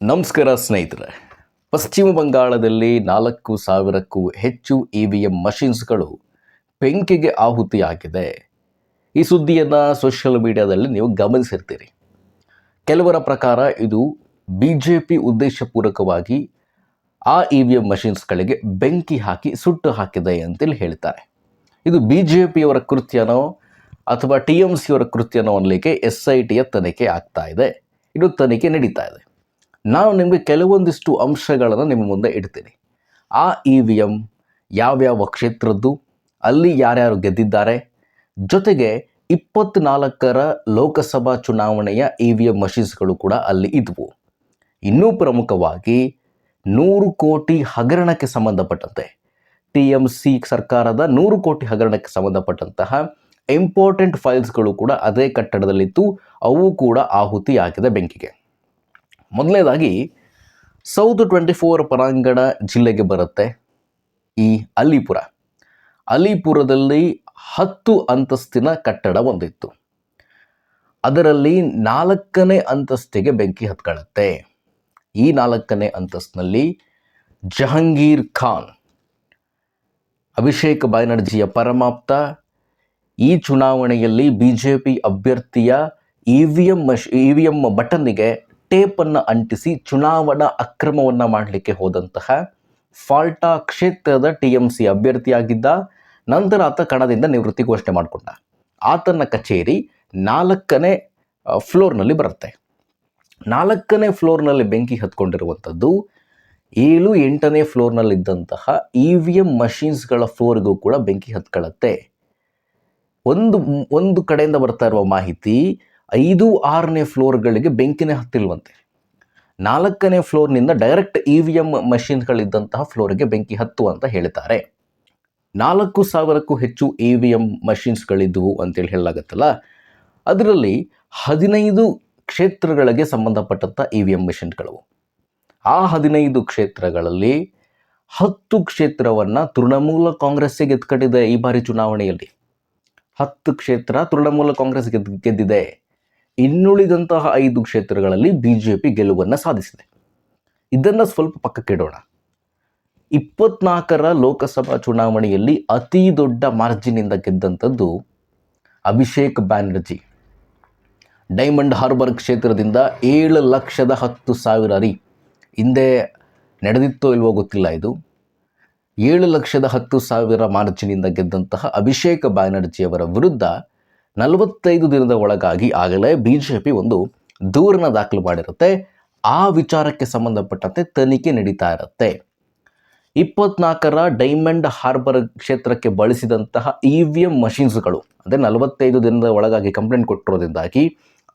ನಮಸ್ಕಾರ ಸ್ನೇಹಿತರೆ. ಪಶ್ಚಿಮ ಬಂಗಾಳದಲ್ಲಿ 4,000ಕ್ಕೂ ಹೆಚ್ಚು EVM ಮಷಿನ್ಸ್ಗಳು ಬೆಂಕಿಗೆ ಆಹುತಿಯಾಗಿದೆ. ಈ ಸುದ್ದಿಯನ್ನು ಸೋಷಿಯಲ್ ಮೀಡಿಯಾದಲ್ಲಿ ನೀವು ಗಮನಿಸಿರ್ತೀರಿ. ಕೆಲವರ ಪ್ರಕಾರ ಇದು BJP ಉದ್ದೇಶಪೂರ್ವಕವಾಗಿ ಆ EVM ಮಷಿನ್ಸ್ಗಳಿಗೆ ಬೆಂಕಿ ಹಾಕಿ ಸುಟ್ಟು ಹಾಕಿದೆ ಅಂತೇಳಿ ಹೇಳ್ತಾರೆ. ಇದು BJPಯವರ ಕೃತ್ಯನೋ ಅಥವಾ TMCಯವರ ಕೃತ್ಯನೋ ಅನ್ನಲಿಕ್ಕೆ SITಯ ತನಿಖೆ ಆಗ್ತಾ ಇದೆ. ಇದು ತನಿಖೆ ನಡೀತಾ ಇದೆ. ನಾನು ನಿಮಗೆ ಕೆಲವೊಂದಿಷ್ಟು ಅಂಶಗಳನ್ನು ನಿಮ್ಮ ಮುಂದೆ ಇಡ್ತೀನಿ. ಆ EVM ಯಾವ್ಯಾವ ಕ್ಷೇತ್ರದ್ದು, ಅಲ್ಲಿ ಯಾರ್ಯಾರು ಗೆದ್ದಿದ್ದಾರೆ, ಜೊತೆಗೆ 24ರ ಲೋಕಸಭಾ ಚುನಾವಣೆಯ EVM ಮಷಿನ್ಸ್ಗಳು ಕೂಡ ಅಲ್ಲಿ ಇದ್ವು. ಇನ್ನೂ ಪ್ರಮುಖವಾಗಿ 100 ಕೋಟಿ ಹಗರಣಕ್ಕೆ ಸಂಬಂಧಪಟ್ಟಂತೆ TMC ಸರ್ಕಾರದ 100 ಕೋಟಿ ಹಗರಣಕ್ಕೆ ಸಂಬಂಧಪಟ್ಟಂತಹ ಇಂಪಾರ್ಟೆಂಟ್ ಫೈಲ್ಸ್ಗಳು ಕೂಡ ಅದೇ ಕಟ್ಟಡದಲ್ಲಿತ್ತು. ಅವು ಕೂಡ ಆಹುತಿಯಾಗಿದೆ ಬೆಂಕಿಗೆ. ಮೊದಲನೇದಾಗಿ ಸೌತ್ 24 ಪರಾಂಗಣ ಜಿಲ್ಲೆಗೆ ಬರುತ್ತೆ ಈ ಅಲಿಪುರದಲ್ಲಿ 10 ಅಂತಸ್ತಿನ ಕಟ್ಟಡ ಒಂದಿತ್ತು. ಅದರಲ್ಲಿ 4ನೇ ಅಂತಸ್ತಿಗೆ ಬೆಂಕಿ ಹತ್ಕೊಳ್ಳುತ್ತೆ. ಈ 4ನೇ ಅಂತಸ್ತಿನಲ್ಲಿ ಜಹಂಗೀರ್ ಖಾನ್, ಅಭಿಷೇಕ್ ಬ್ಯಾನರ್ಜಿಯ ಪರಮಾಪ್ತ, ಈ ಚುನಾವಣೆಯಲ್ಲಿ BJP ಅಭ್ಯರ್ಥಿಯ EVM ಬಟನ್ನಿಗೆ ಟೇಪನ್ನು ಅಂಟಿಸಿ ಚುನಾವಣಾ ಅಕ್ರಮವನ್ನು ಮಾಡಲಿಕ್ಕೆ ಹೋದಂತಹ ಫಾಲ್ಟಾ ಕ್ಷೇತ್ರದ TMC ಅಭ್ಯರ್ಥಿಯಾಗಿದ್ದ. ನಂತರ ಆತ ಕಣದಿಂದ ನಿವೃತ್ತಿ ಘೋಷಣೆ ಮಾಡಿಕೊಂಡ. ಆತನ ಕಚೇರಿ 4ನೇ ಫ್ಲೋರ್ನಲ್ಲಿ ಬರುತ್ತೆ. 4ನೇ ಫ್ಲೋರ್ನಲ್ಲಿ ಬೆಂಕಿ ಹತ್ಕೊಂಡಿರುವಂಥದ್ದು 7, 8ನೇ ಫ್ಲೋರ್ನಲ್ಲಿದ್ದಂತಹ EVM ಮಷಿನ್ಸ್ಗಳ ಫ್ಲೋರ್ಗೂ ಕೂಡ ಬೆಂಕಿ ಹತ್ಕೊಳ್ಳುತ್ತೆ. ಒಂದು ಕಡೆಯಿಂದ ಬರ್ತಾ ಇರುವ ಮಾಹಿತಿ 5, 6ನೇ ಫ್ಲೋರ್ಗಳಿಗೆ ಬೆಂಕಿನೇ ಹತ್ತಿಲ್ವಂತೆ. 4ನೇ ಫ್ಲೋರ್ನಿಂದ ಡೈರೆಕ್ಟ್ EVM ಮಷಿನ್ಸ್ಗಳಿದ್ದಂತಹ ಫ್ಲೋರಿಗೆ ಬೆಂಕಿ ಹತ್ತು ಅಂತ ಹೇಳ್ತಾರೆ. 4,000ಕ್ಕೂ ಹೆಚ್ಚು EVM ಮಷಿನ್ಸ್ಗಳಿದ್ವು ಅಂತೇಳಿ ಹೇಳಲಾಗತ್ತಲ್ಲ, ಅದರಲ್ಲಿ 15 ಕ್ಷೇತ್ರಗಳಿಗೆ ಸಂಬಂಧಪಟ್ಟಂಥ EVM ಮಷಿನ್ಗಳು. ಆ 15 ಕ್ಷೇತ್ರಗಳಲ್ಲಿ 10 ಕ್ಷೇತ್ರವನ್ನು ತೃಣಮೂಲ ಕಾಂಗ್ರೆಸ್ಸೇ ಗೆದ್ದುಕೊಂಡಿದೆ. ಈ ಬಾರಿ ಚುನಾವಣೆಯಲ್ಲಿ 10 ಕ್ಷೇತ್ರ ತೃಣಮೂಲ ಕಾಂಗ್ರೆಸ್ ಗೆದ್ದಿದೆ. ಇನ್ನುಳಿದಂತಹ 5 ಕ್ಷೇತ್ರಗಳಲ್ಲಿ BJP ಗೆಲುವನ್ನು ಸಾಧಿಸಿದೆ. ಇದನ್ನು ಸ್ವಲ್ಪ ಪಕ್ಕಕ್ಕಿಡೋಣ. 24ರ ಲೋಕಸಭಾ ಚುನಾವಣೆಯಲ್ಲಿ ಅತಿ ದೊಡ್ಡ ಮಾರ್ಜಿನಿಂದ ಗೆದ್ದಂಥದ್ದು ಅಭಿಷೇಕ್ ಬ್ಯಾನರ್ಜಿ. ಡೈಮಂಡ್ ಹಾರ್ಬರ್ ಕ್ಷೇತ್ರದಿಂದ 7,10,000 ಹಿಂದೆ ನಡೆದಿತ್ತೋ ಇಲ್ವೋ ಗೊತ್ತಿಲ್ಲ. ಇದು 7,10,000 ಮಾರ್ಜಿನಿಂದ ಗೆದ್ದಂತಹ ಅಭಿಷೇಕ್ ಬ್ಯಾನರ್ಜಿಯವರ ವಿರುದ್ಧ 45 ದಿನದ ಒಳಗಾಗಿ ಆಗಲೇ BJP ಒಂದು ದೂರನ್ನು ದಾಖಲು ಮಾಡಿರುತ್ತೆ. ಆ ವಿಚಾರಕ್ಕೆ ಸಂಬಂಧಪಟ್ಟಂತೆ ತನಿಖೆ ನಡೀತಾ ಇರುತ್ತೆ. 24ರ ಡೈಮಂಡ್ ಹಾರ್ಬರ್ ಕ್ಷೇತ್ರಕ್ಕೆ ಬಳಸಿದಂತಹ EVM ಮಷಿನ್ಸ್ಗಳು ಅಂದರೆ 45 ದಿನದ ಒಳಗಾಗಿ ಕಂಪ್ಲೇಂಟ್ ಕೊಟ್ಟಿರೋದ್ರಿಂದಾಗಿ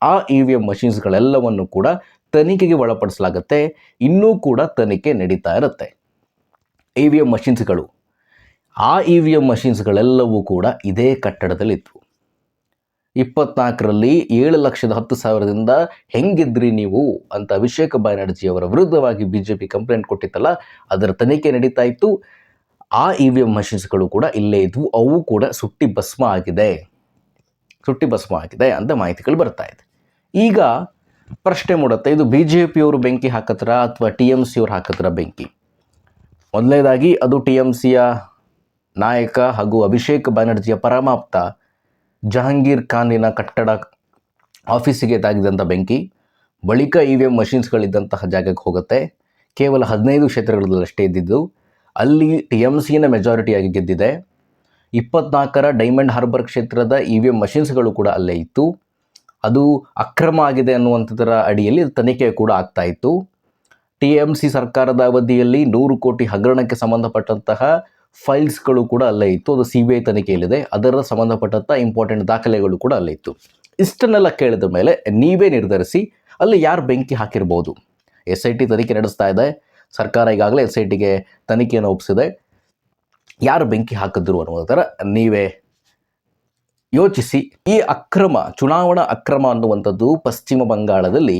ಆ EVM ಮಷಿನ್ಸ್ಗಳೆಲ್ಲವನ್ನು ಕೂಡ ತನಿಖೆಗೆ ಒಳಪಡಿಸಲಾಗುತ್ತೆ. ಇನ್ನೂ ಕೂಡ ತನಿಖೆ ನಡೀತಾ ಇರುತ್ತೆ. EVM ಮಷಿನ್ಸ್ಗಳು, ಆ EVM ಮಷಿನ್ಸ್ಗಳೆಲ್ಲವೂ ಕೂಡ ಇದೇ ಕಟ್ಟಡದಲ್ಲಿತ್ತು. 24ರಲ್ಲಿ 7,10,000ದಿಂದ ಹೆಂಗಿದ್ರಿ ನೀವು ಅಂತ ಅಭಿಷೇಕ್ ಬ್ಯಾನರ್ಜಿಯವರ ವಿರುದ್ಧವಾಗಿ BJP ಕಂಪ್ಲೇಂಟ್ ಕೊಟ್ಟಿತ್ತಲ್ಲ, ಅದರ ತನಿಖೆ ನಡೀತಾ ಇತ್ತು. ಆ EVM ಮಷಿನ್ಸ್ಗಳು ಕೂಡ ಇಲ್ಲೇ ಇದ್ವು. ಅವು ಕೂಡ ಸುಟ್ಟಿ ಭಸ್ಮ ಆಗಿದೆ ಅಂತ ಮಾಹಿತಿಗಳು ಬರ್ತಾ ಇದೆ. ಈಗ ಪ್ರಶ್ನೆ ಮೂಡುತ್ತೆ, ಇದು BJPಯವರು ಬೆಂಕಿ ಹಾಕತ್ರ ಅಥವಾ TMCಯವರು ಹಾಕತ್ರ ಬೆಂಕಿ? ಮೊದಲನೇದಾಗಿ ಅದು TMCಯ ನಾಯಕ ಹಾಗೂ ಅಭಿಷೇಕ್ ಬ್ಯಾನರ್ಜಿಯ ಪರಮಾಪ್ತ ಜಹಂಗೀರ್ ಖಾನಿನ ಕಟ್ಟಡ ಆಫೀಸಿಗೆ ತಾಗಿದಂಥ ಬೆಂಕಿ. ಬಳಿಕ EVM ಮಷಿನ್ಸ್ಗಳಿದ್ದಂತಹ ಜಾಗಕ್ಕೆ ಹೋಗುತ್ತೆ. ಕೇವಲ 15 ಕ್ಷೇತ್ರಗಳಲ್ಲಷ್ಟೇ ಇದ್ದಿದ್ದು. ಅಲ್ಲಿ TMCನ ಮೆಜಾರಿಟಿಯಾಗಿ ಗೆದ್ದಿದೆ. 24ರ ಡೈಮಂಡ್ ಹಾರ್ಬರ್ ಕ್ಷೇತ್ರದ EVM ಮಷಿನ್ಸ್ಗಳು ಕೂಡ ಅಲ್ಲೇ ಇತ್ತು. ಅದು ಅಕ್ರಮ ಆಗಿದೆ ಅನ್ನುವಂಥದ್ದರ ಅಡಿಯಲ್ಲಿ ತನಿಖೆ ಕೂಡ ಆಗ್ತಾ ಇತ್ತು. TMC ಸರ್ಕಾರದ ಅವಧಿಯಲ್ಲಿ 100 ಕೋಟಿ ಹಗರಣಕ್ಕೆ ಸಂಬಂಧಪಟ್ಟಂತಹ ಫೈಲ್ಸ್ಗಳು ಕೂಡ ಅಲ್ಲೇ ಇತ್ತು. ಅದು CBI ತನಿಖೆಯಲ್ಲಿದೆ. ಅದರ ಸಂಬಂಧಪಟ್ಟಂಥ ಇಂಪಾರ್ಟೆಂಟ್ ದಾಖಲೆಗಳು ಕೂಡ ಅಲ್ಲೇ ಇತ್ತು. ಇಷ್ಟನ್ನೆಲ್ಲ ಕೇಳಿದ ಮೇಲೆ ನೀವೇ ನಿರ್ಧರಿಸಿ ಅಲ್ಲಿ ಯಾರು ಬೆಂಕಿ ಹಾಕಿರ್ಬೋದು. SIT ತನಿಖೆ ನಡೆಸ್ತಾ ಇದೆ. ಸರ್ಕಾರ ಈಗಾಗಲೇ SITಗೆ ತನಿಖೆಯನ್ನು ಒಪ್ಪಿಸಿದೆ. ಯಾರು ಬೆಂಕಿ ಹಾಕಿದ್ರು ಅನ್ನೋದರ ನೀವೇ ಯೋಚಿಸಿ. ಈ ಅಕ್ರಮ, ಚುನಾವಣಾ ಅಕ್ರಮ ಅನ್ನುವಂಥದ್ದು ಪಶ್ಚಿಮ ಬಂಗಾಳದಲ್ಲಿ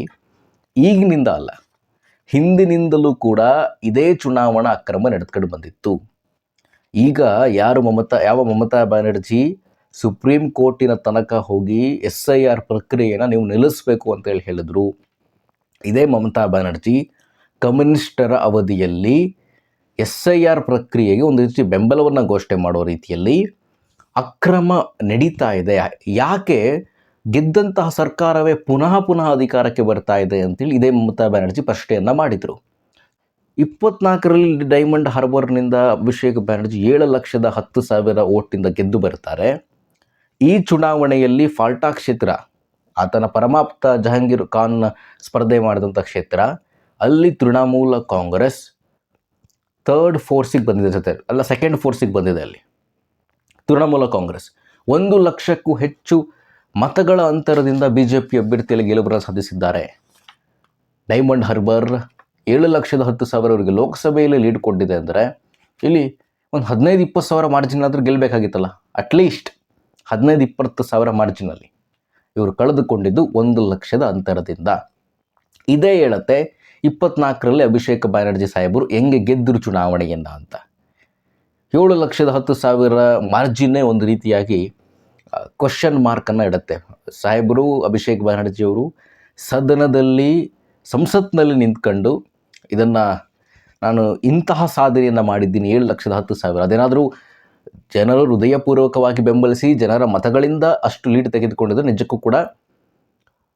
ಈಗಿನಿಂದ ಅಲ್ಲ, ಹಿಂದಿನಿಂದಲೂ ಕೂಡ ಇದೇ ಚುನಾವಣಾ ಅಕ್ರಮ ನಡೆದುಕೊಂಡು ಬಂದಿತ್ತು. ಈಗ ಯಾವ ಮಮತಾ ಬ್ಯಾನರ್ಜಿ ಸುಪ್ರೀಂ ಕೋರ್ಟಿನ ತನಕ ಹೋಗಿ SIR ಪ್ರಕ್ರಿಯೆಯನ್ನು ನೀವು ನಿಲ್ಲಿಸಬೇಕು ಅಂತೇಳಿ ಹೇಳಿದ್ರು. ಇದೇ ಮಮತಾ ಬ್ಯಾನರ್ಜಿ ಕಮ್ಯುನಿಸ್ಟರ ಅವಧಿಯಲ್ಲಿ SIR ಪ್ರಕ್ರಿಯೆಗೆ ಒಂದು ರೀತಿ ಬೆಂಬಲವನ್ನು ಘೋಷಣೆ ಮಾಡೋ ರೀತಿಯಲ್ಲಿ ಅಕ್ರಮ ನಡೀತಾ ಇದೆ, ಯಾಕೆ ಗೆದ್ದಂತಹ ಸರ್ಕಾರವೇ ಪುನಃ ಅಧಿಕಾರಕ್ಕೆ ಬರ್ತಾ ಇದೆ ಅಂತೇಳಿ ಇದೇ ಮಮತಾ ಬ್ಯಾನರ್ಜಿ ಪ್ರಶ್ನೆಯನ್ನು ಮಾಡಿದರು. 24ರಲ್ಲಿ ಡೈಮಂಡ್ ಹಾರ್ಬರ್ನಿಂದ ಅಭಿಷೇಕ್ ಬ್ಯಾನರ್ಜಿ 7,10,000 ಓಟಿಂದ ಗೆದ್ದು ಬರ್ತಾರೆ. ಈ ಚುನಾವಣೆಯಲ್ಲಿ ಫಾಲ್ಟಾ ಕ್ಷೇತ್ರ, ಆತನ ಪರಮಾಪ್ತ ಜಹಾಂಗೀರ್ ಖಾನ್ ಸ್ಪರ್ಧೆ ಮಾಡಿದಂಥ ಕ್ಷೇತ್ರ, ಅಲ್ಲಿ ತೃಣಮೂಲ ಕಾಂಗ್ರೆಸ್ ಥರ್ಡ್ ಫೋರ್ಸಿಗೆ ಬಂದಿದೆ, ಸೆಕೆಂಡ್ ಫೋರ್ಸಿಗೆ ಬಂದಿದೆ. ಅಲ್ಲಿ ತೃಣಮೂಲ ಕಾಂಗ್ರೆಸ್ 1 ಲಕ್ಷಕ್ಕೂ ಹೆಚ್ಚು ಮತಗಳ ಅಂತರದಿಂದ BJP ಅಭ್ಯರ್ಥಿಯಲ್ಲಿ ಗೆಲುವನ್ನು ಸಾಧಿಸಿದ್ದಾರೆ. ಡೈಮಂಡ್ ಹಾರ್ಬರ್ 7,10,000 ಅವರಿಗೆ ಲೋಕಸಭೆಯಲ್ಲಿ ಲೀಡ್ ಕೊಟ್ಟಿದೆ ಅಂದರೆ ಇಲ್ಲಿ ಒಂದು 15-20 ಮಾರ್ಜಿನ್ ಆದರೂ ಗೆಲ್ಲಬೇಕಾಗಿತ್ತಲ್ಲ. ಅಟ್ಲೀಸ್ಟ್ 15-20 ಮಾರ್ಜಿನಲ್ಲಿ ಇವರು ಕಳೆದುಕೊಂಡಿದ್ದು 1 ಲಕ್ಷದ ಅಂತರದಿಂದ. ಇದೇ ಹೇಳುತ್ತೆ 24ರಲ್ಲಿ ಅಭಿಷೇಕ್ ಬ್ಯಾನರ್ಜಿ ಸಾಹೇಬರು ಹೆಂಗೆ ಗೆದ್ದರು ಚುನಾವಣೆಯನ್ನು ಅಂತ. 7,10,000 ಮಾರ್ಜಿನ್ನೇ ಒಂದು ರೀತಿಯಾಗಿ ಕ್ವಶನ್ ಮಾರ್ಕನ್ನು ಇಡುತ್ತೆ. ಸಾಹೇಬರು ಅಭಿಷೇಕ್ ಬ್ಯಾನರ್ಜಿಯವರು ಸದನದಲ್ಲಿ ಸಂಸತ್ನಲ್ಲಿ ನಿಂತ್ಕೊಂಡು ಇದನ್ನು ನಾನು ಇಂತಹ ಸಾಧನೆಯನ್ನು ಮಾಡಿದ್ದೀನಿ 7,10,000, ಅದೇನಾದರೂ ಜನರು ಹೃದಯಪೂರ್ವಕವಾಗಿ ಬೆಂಬಲಿಸಿ ಜನರ ಮತಗಳಿಂದ ಅಷ್ಟು ಲೀಡ್ ತೆಗೆದುಕೊಂಡಿದ್ದು ನಿಜಕ್ಕೂ ಕೂಡ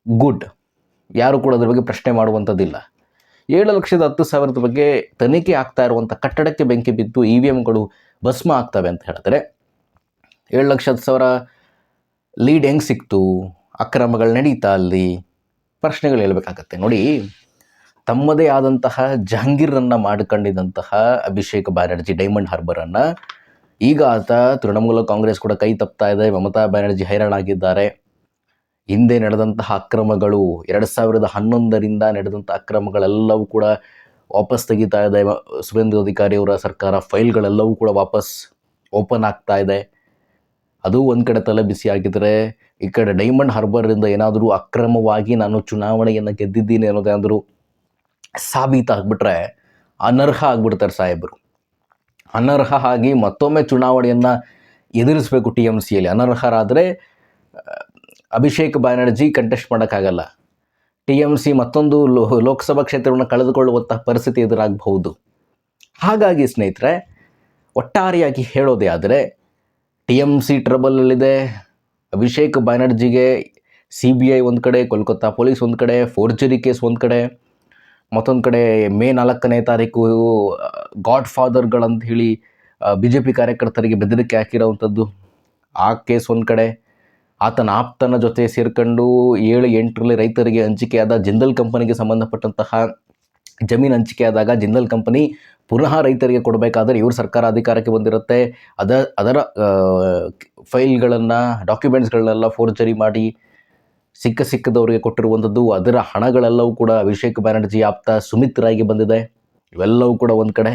ಗುಡ್, ಯಾರು ಕೂಡ ಅದ್ರ ಬಗ್ಗೆ ಪ್ರಶ್ನೆ ಮಾಡುವಂಥದ್ದಿಲ್ಲ. 7,10,000 ಬಗ್ಗೆ ತನಿಖೆ ಆಗ್ತಾ ಇರುವಂಥ ಕಟ್ಟಡಕ್ಕೆ ಬೆಂಕಿ ಬಿದ್ದು EVMಗಳು ಭಸ್ಮ ಆಗ್ತವೆ ಅಂತ ಹೇಳ್ತಾರೆ. 7,10,000 ಲೀಡ್ ಹೆಂಗೆ ಸಿಕ್ತು, ಅಕ್ರಮಗಳು ನಡೀತಾ ಅಲ್ಲಿ, ಪ್ರಶ್ನೆಗಳು ಹೇಳಬೇಕಾಗತ್ತೆ. ನೋಡಿ, ತಮ್ಮದೇ ಆದಂತಹ ಜಹಾಂಗೀರನ್ನು ಮಾಡಿಕೊಂಡಿದ್ದಂತಹ ಅಭಿಷೇಕ್ ಬ್ಯಾನರ್ಜಿ ಡೈಮಂಡ್ ಹಾರ್ಬರನ್ನು ಈಗ ಆತ ತೃಣಮೂಲ ಕಾಂಗ್ರೆಸ್ ಕೂಡ ಕೈ ತಪ್ತಾ ಇದೆ, ಮಮತಾ ಬ್ಯಾನರ್ಜಿ ಹೈರಾಣಾಗಿದ್ದಾರೆ. ಹಿಂದೆ ನಡೆದಂತಹ ಅಕ್ರಮಗಳು 2011ರಿಂದ ನಡೆದಂಥ ಅಕ್ರಮಗಳೆಲ್ಲವೂ ಕೂಡ ವಾಪಸ್ ತೆಗಿತಾ ಇದೆ. ಸುವೇಂದು ಅಧಿಕಾರಿಯವರ ಸರ್ಕಾರ ಫೈಲ್ಗಳೆಲ್ಲವೂ ಕೂಡ ವಾಪಸ್ ಓಪನ್ ಆಗ್ತಾ ಇದೆ. ಅದು ಒಂದು ಕಡೆ ತಲೆ ಬಿಸಿಯಾಗಿದ್ದರೆ, ಈ ಕಡೆ ಡೈಮಂಡ್ ಹಾರ್ಬರಿಂದ ಏನಾದರೂ ಅಕ್ರಮವಾಗಿ ನಾನು ಚುನಾವಣೆಯನ್ನು ಗೆದ್ದಿದ್ದೀನಿ ಅನ್ನೋದೇನಾದರೂ ಸಾಬೀತಾಗ್ಬಿಟ್ರೆ ಅನರ್ಹ ಆಗಿಬಿಡ್ತಾರೆ ಸಾಹೇಬರು. ಅನರ್ಹ ಆಗಿ ಮತ್ತೊಮ್ಮೆ ಚುನಾವಣೆಯನ್ನು ಎದುರಿಸಬೇಕು TMCಯಲ್ಲಿ. ಅನರ್ಹರಾದರೆ ಅಭಿಷೇಕ್ ಬ್ಯಾನರ್ಜಿ ಕಂಟೆಸ್ಟ್ ಮಾಡೋಕ್ಕಾಗಲ್ಲ. TMC ಮತ್ತೊಂದು ಲೋಕಸಭಾ ಕ್ಷೇತ್ರವನ್ನು ಕಳೆದುಕೊಳ್ಳುವಂತಹ ಪರಿಸ್ಥಿತಿ ಎದುರಾಗಬಹುದು. ಹಾಗಾಗಿ ಸ್ನೇಹಿತರೆ, ಒಟ್ಟಾರೆಯಾಗಿ ಹೇಳೋದೇ ಆದರೆ TMC ಟ್ರಬಲಲ್ಲಿದೆ. ಅಭಿಷೇಕ್ ಬ್ಯಾನರ್ಜಿಗೆ CBI ಒಂದು ಕಡೆ, ಕೋಲ್ಕತ್ತಾ ಪೊಲೀಸ್ ಒಂದು ಕಡೆ, ಫೋರ್ಜರಿ ಕೇಸ್ ಒಂದು ಕಡೆ, ಮತ್ತೊಂದು ಕಡೆ ಮೇ 4ನೇ ತಾರೀಕು ಗಾಡ್ ಫಾದರ್ಗಳಂತ ಹೇಳಿ BJP ಕಾರ್ಯಕರ್ತರಿಗೆ ಬೆದರಿಕೆ ಹಾಕಿರೋವಂಥದ್ದು ಆ ಕೇಸ್ ಒಂದು ಕಡೆ, ಆತನ ಆಪ್ತನ ಜೊತೆ ಸೇರ್ಕೊಂಡು 7-8ರಲ್ಲಿ ರೈತರಿಗೆ ಹಂಚಿಕೆಯಾದ ಜಿಂದಲ್ ಕಂಪನಿಗೆ ಸಂಬಂಧಪಟ್ಟಂತಹ ಜಮೀನು ಹಂಚಿಕೆಯಾದಾಗ ಜಿಂದಲ್ ಕಂಪನಿ ಪುನಃ ರೈತರಿಗೆ ಕೊಡಬೇಕಾದ್ರೆ ಇವರು ಸರ್ಕಾರ ಅಧಿಕಾರಕ್ಕೆ ಬಂದಿರುತ್ತೆ. ಅದರ ಫೈಲ್ಗಳನ್ನು, ಡಾಕ್ಯುಮೆಂಟ್ಸ್ಗಳನ್ನೆಲ್ಲ ಫೋರ್ಜರಿ ಮಾಡಿ ಸಿಕ್ಕದವರಿಗೆ ಕೊಟ್ಟಿರುವಂಥದ್ದು, ಅದರ ಹಣಗಳೆಲ್ಲವೂ ಕೂಡ ಅಭಿಷೇಕ್ ಬ್ಯಾನರ್ಜಿ ಆಪ್ತ ಸುಮಿತ್ ರಾಯ್ಗೆ ಬಂದಿದೆ. ಇವೆಲ್ಲವೂ ಕೂಡ ಒಂದು ಕಡೆ.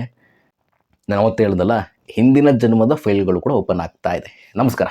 ನಾನು ಅವತ್ತು ಹೇಳ್ದಲ್ಲ, ಹಿಂದಿನ ಜನ್ಮದ ಫೈಲ್ಗಳು ಕೂಡ ಓಪನ್ ಆಗ್ತಾ ಇದೆ. ನಮಸ್ಕಾರ.